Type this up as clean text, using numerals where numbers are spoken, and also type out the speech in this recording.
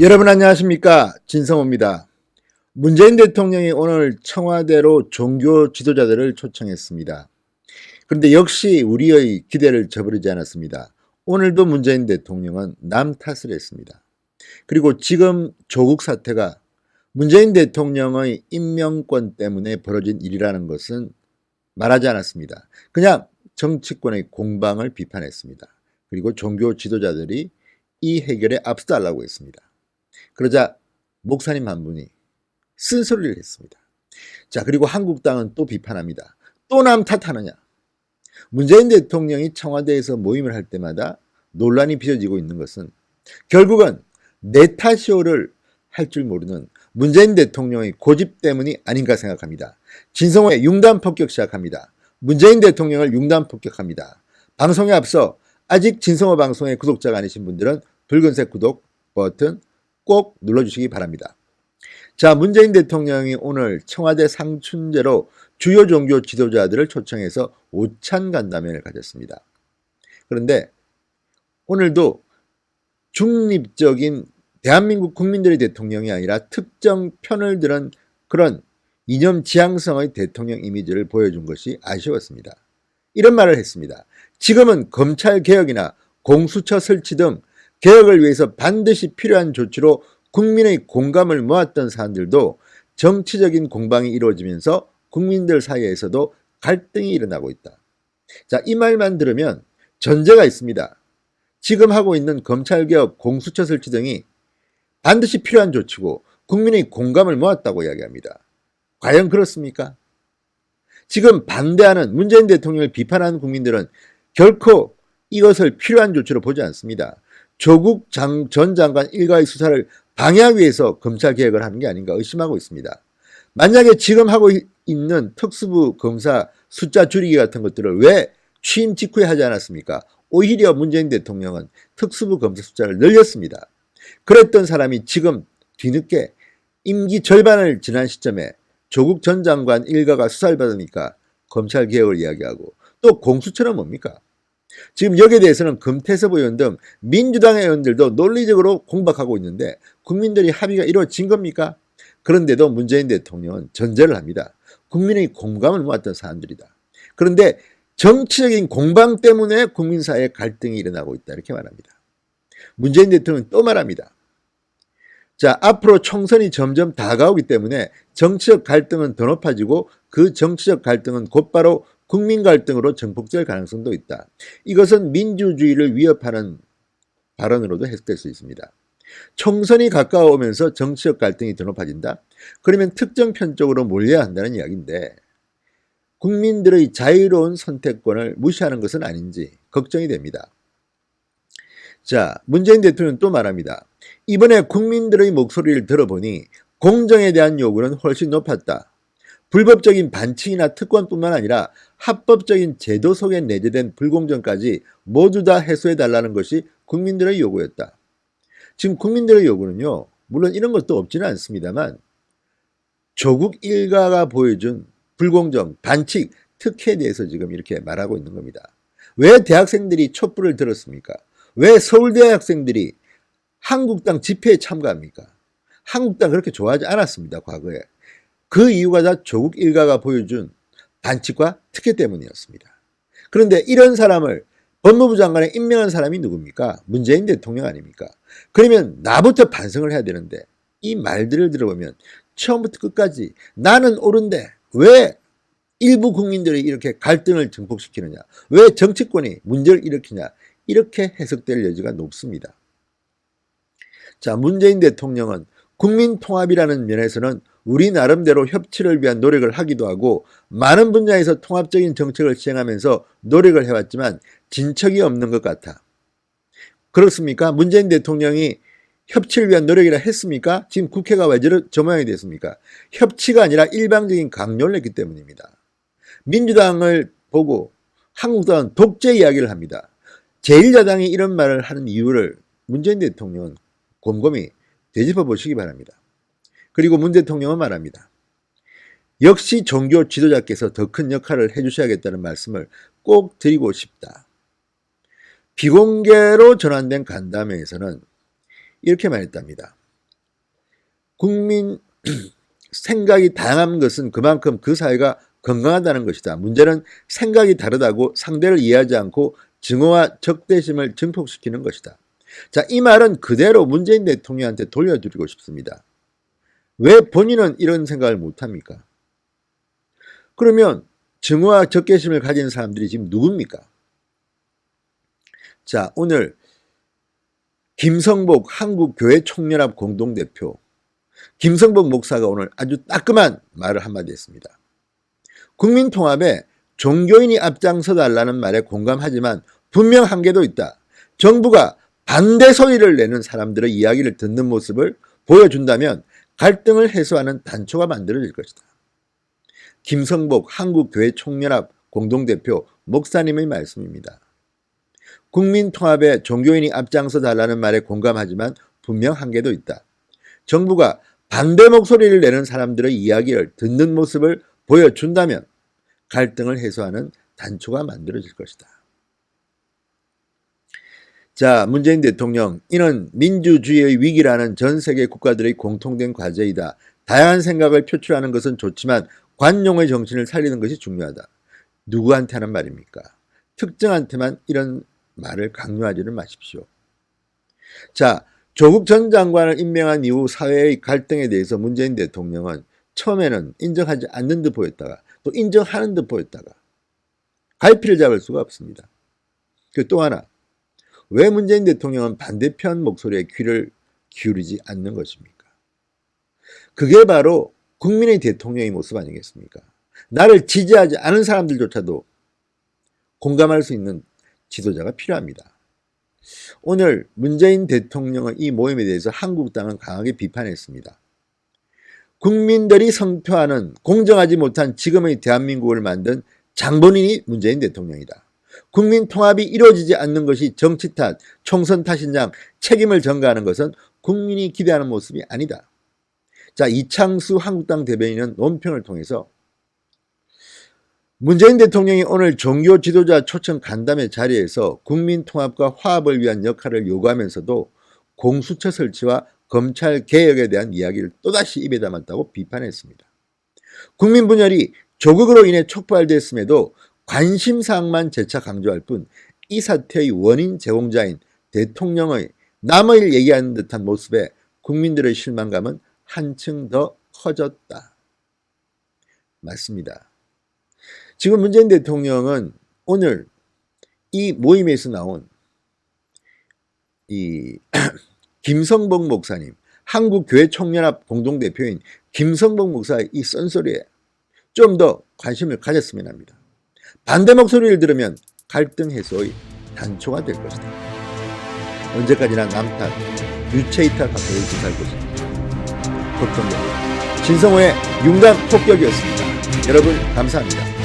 여러분 안녕하십니까, 진성호입니다. 문재인 대통령이 오늘 청와대로 종교 지도자들을 초청했습니다. 그런데 역시 우리의 기대를 저버리지 않았습니다. 오늘도 문재인 대통령은 남 탓을 했습니다. 그리고 지금 조국 사태가 문재인 대통령의 임명권 때문에 벌어진 일이라는 것은 말하지 않았습니다. 그냥 정치권의 공방을 비판했습니다. 그리고 종교 지도자들이 이 해결에 앞서달라고 했습니다. 그러자 목사님 한 분이 쓴소리를 했습니다. 자, 그리고 한국당은 또 비판합니다. 또 남 탓하느냐. 문재인 대통령이 청와대에서 모임을 할 때마다 논란이 빚어지고 있는 것은 결국은 내 탓이오를 할 줄 모르는 문재인 대통령의 고집 때문이 아닌가 생각합니다. 진성호의 융단 폭격 시작합니다. 문재인 대통령을 융단 폭격합니다. 방송에 앞서 아직 진성호 방송의 구독자가 아니신 분들은 붉은색 구독 버튼 꼭 눌러주시기 바랍니다. 자, 문재인 대통령이 오늘 청와대 상춘제로 주요 종교 지도자들을 초청해서 오찬 간담회를 가졌습니다. 그런데 오늘도 중립적인 대한민국 국민들의 대통령이 아니라 특정 편을 드는 그런 이념 지향성의 대통령 이미지를 보여준 것이 아쉬웠습니다. 이런 말을 했습니다. 지금은 검찰개혁이나 공수처 설치 등 개혁을 위해서 반드시 필요한 조치로 국민의 공감을 모았던 사안들도 정치적인 공방이 이루어지면서 국민들 사이에서도 갈등이 일어나고 있다. 자, 이 말만 들으면 전제가 있습니다. 지금 하고 있는 검찰개혁, 공수처 설치 등이 반드시 필요한 조치고 국민의 공감을 모았다고 이야기합니다. 과연 그렇습니까? 지금 반대하는 문재인 대통령을 비판하는 국민들은 결코 이것을 필요한 조치로 보지 않습니다. 조국 전 장관 일가의 수사를 방해하기 위해서 검찰개혁을 하는 게 아닌가 의심하고 있습니다. 만약에 지금 하고 있는 특수부 검사 숫자 줄이기 같은 것들을 왜 취임 직후에 하지 않았습니까? 오히려 문재인 대통령은 특수부 검사 숫자를 늘렸습니다. 그랬던 사람이 지금 뒤늦게 임기 절반을 지난 시점에 조국 전 장관 일가가 수사를 받으니까 검찰개혁을 이야기하고 또 공수처는 뭡니까? 지금 여기에 대해서는 금태섭 의원 등 민주당의 의원들도 논리적으로 공박하고 있는데 국민들이 합의가 이루어진 겁니까? 그런데도 문재인 대통령은 전제를 합니다. 국민의 공감을 모았던 사안들이다. 그런데 정치적인 공방 때문에 국민 사이에 갈등이 일어나고 있다. 이렇게 말합니다. 문재인 대통령은 또 말합니다. 자, 앞으로 총선이 점점 다가오기 때문에 정치적 갈등은 더 높아지고 그 정치적 갈등은 곧바로 국민 갈등으로 정폭될 가능성도 있다. 이것은 민주주의를 위협하는 발언으로도 해석될 수 있습니다. 총선이 가까워오면서 정치적 갈등이 더 높아진다? 그러면 특정 편 쪽으로 몰려야 한다는 이야기인데 국민들의 자유로운 선택권을 무시하는 것은 아닌지 걱정이 됩니다. 자, 문재인 대통령은 또 말합니다. 이번에 국민들의 목소리를 들어보니 공정에 대한 요구는 훨씬 높았다. 불법적인 반칙이나 특권뿐만 아니라 합법적인 제도 속에 내재된 불공정까지 모두 다 해소해달라는 것이 국민들의 요구였다. 지금 국민들의 요구는요, 물론 이런 것도 없지는 않습니다만 조국 일가가 보여준 불공정, 반칙, 특혜에 대해서 지금 이렇게 말하고 있는 겁니다. 왜 대학생들이 촛불을 들었습니까? 왜 서울대 학생들이 한국당 집회에 참가합니까? 한국당 그렇게 좋아하지 않았습니다, 과거에. 그 이유가 다 조국 일가가 보여준 반칙과 특혜 때문이었습니다. 그런데 이런 사람을 법무부 장관에 임명한 사람이 누굽니까? 문재인 대통령 아닙니까? 그러면 나부터 반성을 해야 되는데 이 말들을 들어보면 처음부터 끝까지 나는 옳은데 왜 일부 국민들이 이렇게 갈등을 증폭시키느냐? 왜 정치권이 문제를 일으키냐? 이렇게 해석될 여지가 높습니다. 자, 문재인 대통령은 국민 통합이라는 면에서는 우리 나름대로 협치를 위한 노력을 하기도 하고 많은 분야에서 통합적인 정책을 시행하면서 노력을 해왔지만 진척이 없는 것 같아. 그렇습니까? 문재인 대통령이 협치를 위한 노력이라 했습니까? 지금 국회가 왜 저 모양이 됐습니까? 협치가 아니라 일방적인 강요를 했기 때문입니다. 민주당을 보고 한국당은 독재 이야기를 합니다. 제1야당이 이런 말을 하는 이유를 문재인 대통령은 곰곰이 되짚어 보시기 바랍니다. 그리고 문 대통령은 말합니다. 역시 종교 지도자께서 더 큰 역할을 해주셔야겠다는 말씀을 꼭 드리고 싶다. 비공개로 전환된 간담회에서는 이렇게 말했답니다. 국민 생각이 다양한 것은 그만큼 그 사회가 건강하다는 것이다. 문제는 생각이 다르다고 상대를 이해하지 않고 증오와 적대심을 증폭시키는 것이다. 자, 이 말은 그대로 문재인 대통령한테 돌려드리고 싶습니다. 왜 본인은 이런 생각을 못합니까? 그러면 증오와 적개심을 가진 사람들이 지금 누굽니까? 자, 오늘 김성복 한국교회총연합 공동대표 김성복 목사가 오늘 아주 따끔한 말을 한마디 했습니다. 국민통합에 종교인이 앞장서달라는 말에 공감하지만 분명 한계도 있다. 정부가 반대 소리를 내는 사람들의 이야기를 듣는 모습을 보여준다면 갈등을 해소하는 단초가 만들어질 것이다. 김성복 한국교회총연합 공동대표 목사님의 말씀입니다. 국민통합에 종교인이 앞장서 달라는 말에 공감하지만 분명 한계도 있다. 정부가 반대 목소리를 내는 사람들의 이야기를 듣는 모습을 보여준다면 갈등을 해소하는 단초가 만들어질 것이다. 자, 문재인 대통령, 이는 민주주의의 위기라는 전 세계 국가들의 공통된 과제이다. 다양한 생각을 표출하는 것은 좋지만 관용의 정신을 살리는 것이 중요하다. 누구한테 하는 말입니까? 특정한테만 이런 말을 강요하지는 마십시오. 자, 조국 전 장관을 임명한 이후 사회의 갈등에 대해서 문재인 대통령은 처음에는 인정하지 않는 듯 보였다가 또 인정하는 듯 보였다가 갈피를 잡을 수가 없습니다. 그 또 하나, 왜 문재인 대통령은 반대편 목소리에 귀를 기울이지 않는 것입니까? 그게 바로 국민의 대통령의 모습 아니겠습니까? 나를 지지하지 않은 사람들조차도 공감할 수 있는 지도자가 필요합니다. 오늘 문재인 대통령의 이 모임에 대해서 한국당은 강하게 비판했습니다. 국민들이 성토하는 공정하지 못한 지금의 대한민국을 만든 장본인이 문재인 대통령이다. 국민 통합이 이루어지지 않는 것이 정치 탓, 총선 탓인 양 책임을 전가하는 것은 국민이 기대하는 모습이 아니다. 자, 이창수 한국당 대변인은 논평을 통해서 문재인 대통령이 오늘 종교 지도자 초청 간담회 자리에서 국민 통합과 화합을 위한 역할을 요구하면서도 공수처 설치와 검찰 개혁에 대한 이야기를 또다시 입에 담았다고 비판했습니다. 국민 분열이 조국으로 인해 촉발됐음에도 관심사항만 재차 강조할 뿐 이 사태의 원인 제공자인 대통령의 남의 얘기하는 듯한 모습에 국민들의 실망감은 한층 더 커졌다. 맞습니다. 지금 문재인 대통령은 오늘 이 모임에서 나온 이 김성복 목사님, 한국교회총연합 공동대표인 김성복 목사의 이 쓴소리에 좀 더 관심을 가졌으면 합니다. 반대 목소리를 들으면 갈등 해소의 단초가 될 것이다. 언제까지나 남 탓, 유체 이탈 가까이 살 것입니다. 걱정됩니다. 진성호의 융단 폭격이었습니다. 여러분 감사합니다.